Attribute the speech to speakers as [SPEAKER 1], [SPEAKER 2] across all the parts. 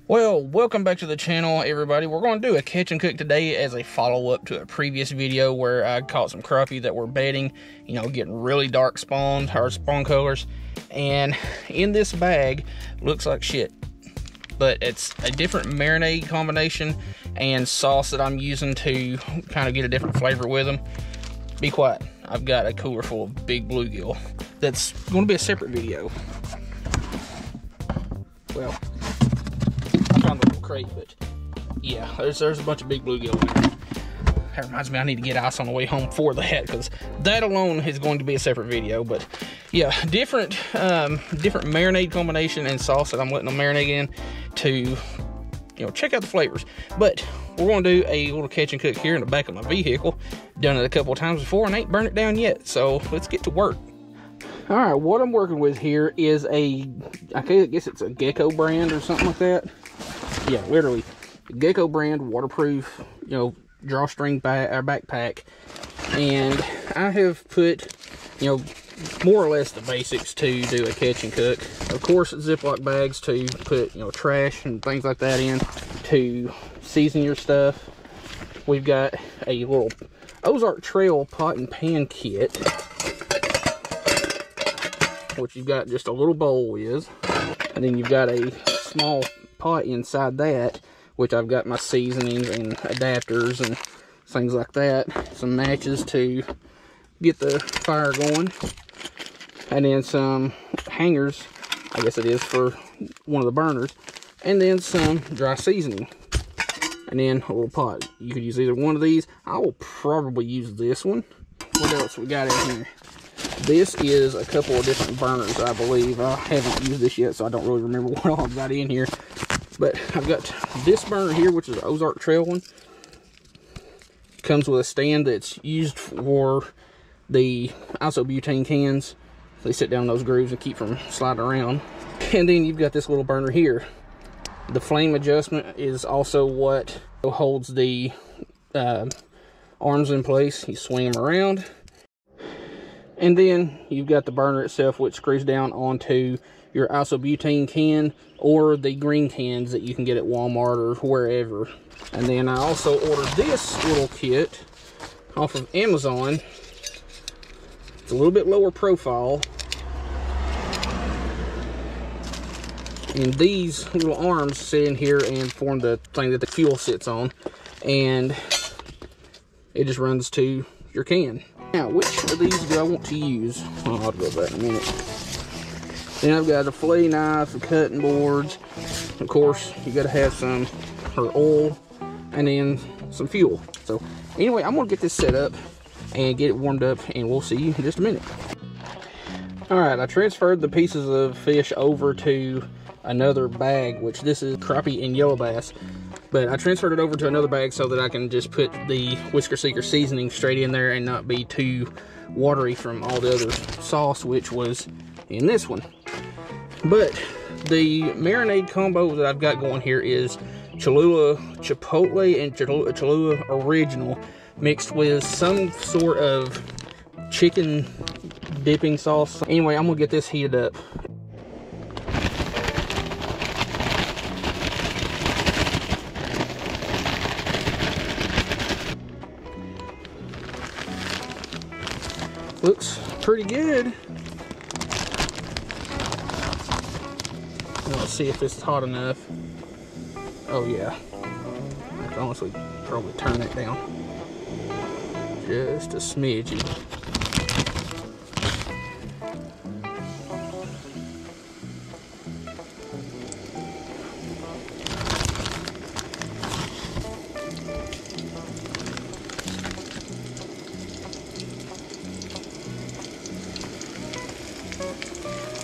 [SPEAKER 1] Well, welcome back to the channel, everybody. We're going to do a catch and cook today as a follow-up to a previous video where I caught some crappie that were bedding, getting really dark spawn colors. And in this bag, looks like shit. But it's a different marinade combination and sauce that I'm using to kind of get a different flavor with them. Be quiet. I've got a cooler full of big bluegill. That's going to be a separate video. Well, I found a little crate, but yeah, there's a bunch of big bluegill in there. That reminds me, I need to get ice on the way home for that, because that alone is going to be a separate video. But yeah, different marinade combination and sauce that I'm letting them marinate in to check out the flavors. But we're going to do a little catch and cook here in the back of my vehicle. Done it a couple of times before and ain't burned it down yet, so let's get to work. All right, what I'm working with here is I guess it's a Gecko brand or something like that. Yeah, literally, Gecko brand waterproof, drawstring backpack. And I have put, more or less the basics to do a catch and cook. Of course, Ziploc bags to put, trash and things like that in, to season your stuff. We've got a little Ozark Trail pot and pan kit, which you've got just a little bowl with, and then you've got a small pot inside that, which I've got my seasonings and adapters and things like that, some matches to get the fire going, and then some hangers, I guess it is, for one of the burners, and then some dry seasoning, and then a little pot. You could use either one of these. I will probably use this one. What else we got in here? This is a couple of different burners, I believe. I haven't used this yet, so I don't really remember what all I've got in here. But I've got this burner here, which is an Ozark Trail one. Comes with a stand that's used for the isobutane cans. They sit down in those grooves and keep from sliding around. And then you've got this little burner here. The flame adjustment is also what holds the arms in place. You swing them around. And then you've got the burner itself, which screws down onto your isobutane can or the green cans that you can get at Walmart or wherever. And then I also ordered this little kit off of Amazon. It's a little bit lower profile. And these little arms sit in here and form the thing that the fuel sits on. And it just runs to your can. Now, which of these do I want to use? Oh, I'll go back in a minute. Then I've got a fillet knife, the cutting boards. Of course, you got to have some oil, and then some fuel. So, anyway, I'm going to get this set up and get it warmed up, and we'll see you in just a minute. Alright, I transferred the pieces of fish over to another bag, which this is crappie and yellow bass. But I transferred it over to another bag so that I can just put the Whisker seasoning straight in there and not be too watery from all the other sauce, which was in this one. But the marinade combo that I've got going here is Cholula Chipotle and Cholula Original mixed with some sort of chicken dipping sauce. Anyway, I'm gonna get this heated up. Looks pretty good. Let's see if it's hot enough. Oh yeah. I can honestly probably turn it down just a smidge.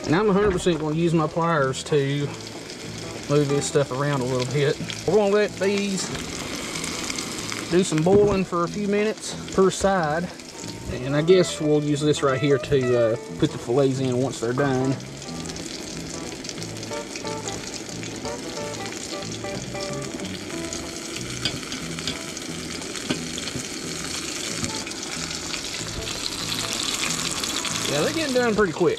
[SPEAKER 1] And I'm 100% going to use my pliers to move this stuff around a little bit. We're going to let these do some boiling for a few minutes per side. And I guess we'll use this right here to put the fillets in once they're done. Yeah, they're getting done pretty quick.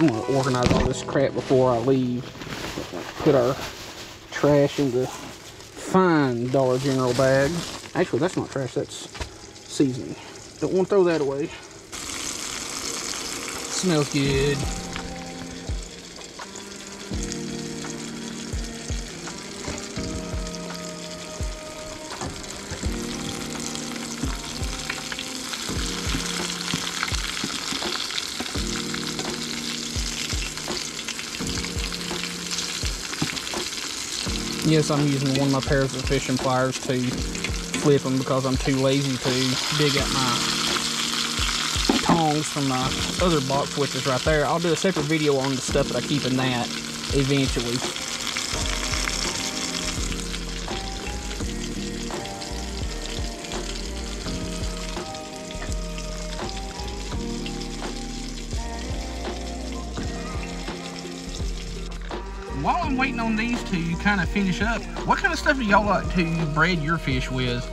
[SPEAKER 1] I'm gonna organize all this crap before I leave. Put our trash in the fine Dollar General bag. Actually, that's not trash, that's seasoning. Don't want to throw that away. Smells good. Yes, I'm using one of my pairs of fishing pliers to flip them because I'm too lazy to dig up my tongs from my other box switches right there. I'll do a separate video on the stuff that I keep in that eventually. While I'm waiting on these to kind of finish up, what kind of stuff do y'all like to bread your fish with?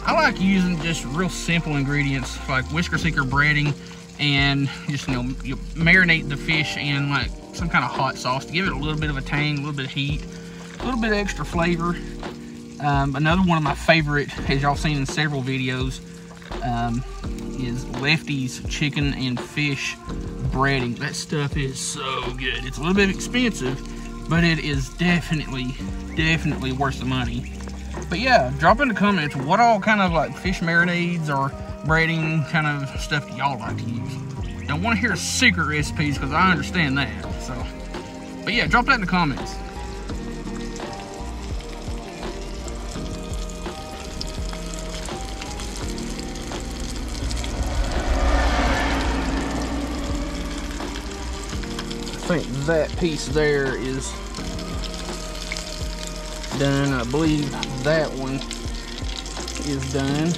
[SPEAKER 1] I like using just real simple ingredients like Whisker Seeker breading, and just, you marinate the fish in like some kind of hot sauce to give it a little bit of a tang, a little bit of heat, a little bit of extra flavor. Another one of my favorite, as y'all seen in several videos, is Lefty's chicken and fish breading. That stuff is so good. It's a little bit expensive, but it is definitely worth the money. But yeah, drop in the comments what all kind of like fish marinades or breading kind of stuff do y'all like to use. Don't want to hear secret recipes because I understand that. So, but yeah, drop that in the comments. I think that piece there is done. I believe that one is done.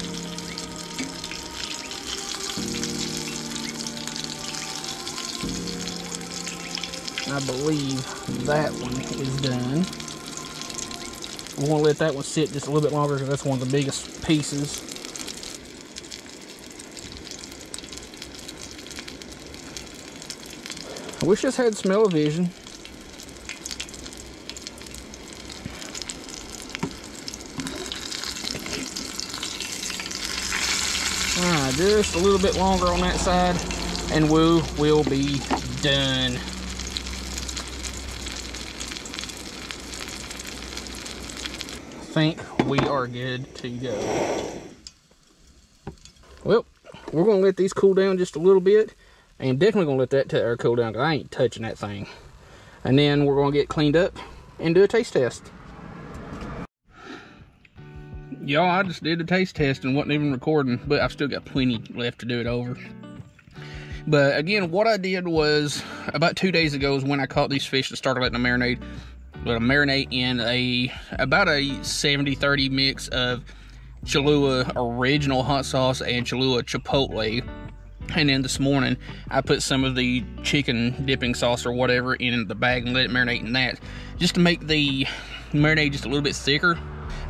[SPEAKER 1] I believe that one is done. We want to let that one sit just a little bit longer because that's one of the biggest pieces. I wish this had smell-o-vision. Alright, just a little bit longer on that side, and we will be done. I think we are good to go. Well, we're going to let these cool down just a little bit. And definitely gonna let that cool down because I ain't touching that thing. And then we're gonna get cleaned up and do a taste test. Y'all, I just did a taste test and wasn't even recording, but I've still got plenty left to do it over. But again, what I did was about 2 days ago is when I caught these fish and started letting them marinate. Let them marinate in about a 70-30 mix of Cholula original hot sauce and Cholula chipotle. And then this morning, I put some of the chicken dipping sauce or whatever in the bag and let it marinate in that, just to make the marinade just a little bit thicker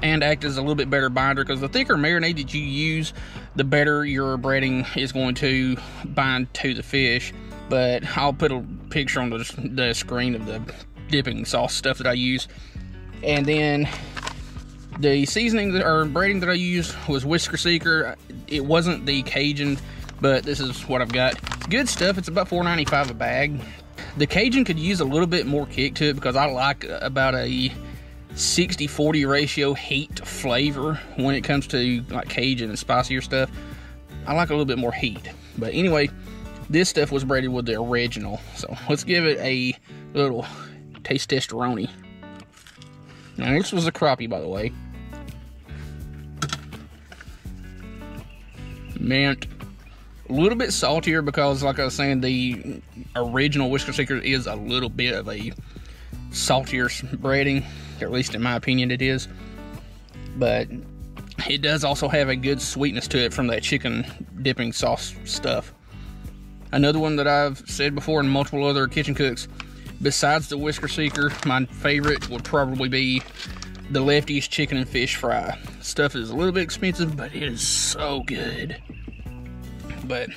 [SPEAKER 1] and act as a little bit better binder, because the thicker marinade that you use, the better your breading is going to bind to the fish. But I'll put a picture on the screen of the dipping sauce stuff that I use. And then the seasoning or breading that I used was Whisker Seeker. It wasn't the Cajun, but this is what I've got. It's good stuff. It's about $4.95 a bag. The Cajun could use a little bit more kick to it because I like about a 60-40 ratio heat to flavor when it comes to like Cajun and spicier stuff. I like a little bit more heat. But anyway, this stuff was breaded with the original. So let's give it a little taste testeroni. Now this was a crappie, by the way. Mint. A little bit saltier because, like I was saying, the original Whisker Seeker is a little bit of a saltier breading, at least in my opinion it is. But it does also have a good sweetness to it from that chicken dipping sauce stuff. Another one that I've said before in multiple other kitchen cooks, besides the Whisker Seeker, my favorite would probably be the Lefty's chicken and fish fry. Stuff is a little bit expensive, but it is so good. But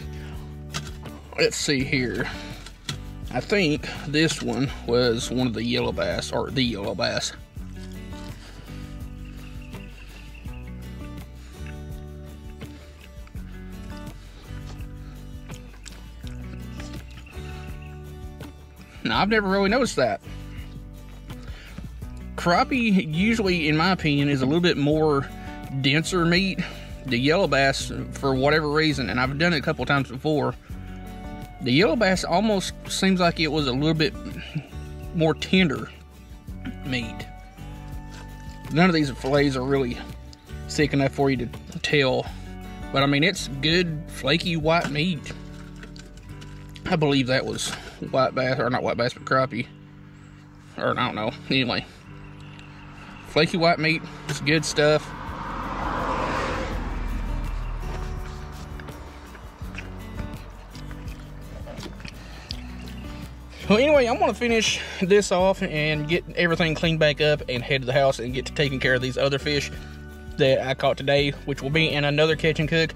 [SPEAKER 1] let's see here. I think this one was one of the yellow bass, or the yellow bass. Now, I've never really noticed that. Crappie usually, in my opinion, is a little bit more denser meat. The yellow bass, for whatever reason, and I've done it a couple times before, the yellow bass almost seems like it was a little bit more tender meat. None of these fillets are really thick enough for you to tell, but I mean, it's good flaky white meat. I believe that was white bass, or not white bass, but crappie, or I don't know. Anyway, flaky white meat, it's good stuff. Well, anyway, I'm going to finish this off and get everything cleaned back up and head to the house and get to taking care of these other fish that I caught today, which will be in another catch and cook.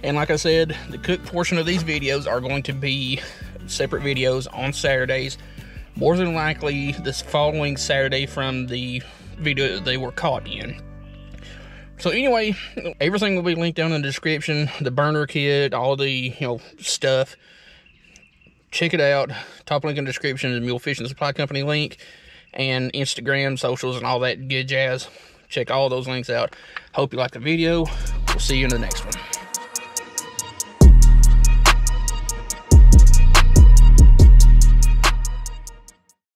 [SPEAKER 1] And like I said, the cook portion of these videos are going to be separate videos on Saturdays. More than likely, this following Saturday from the video that they were caught in. So anyway, everything will be linked down in the description. The burner kit, all the stuff. Check it out. Top link in the description is the Mule Fishing Supply Company link, and Instagram, socials, and all that good jazz. Check all those links out. Hope you liked the video. We'll see you in the next one.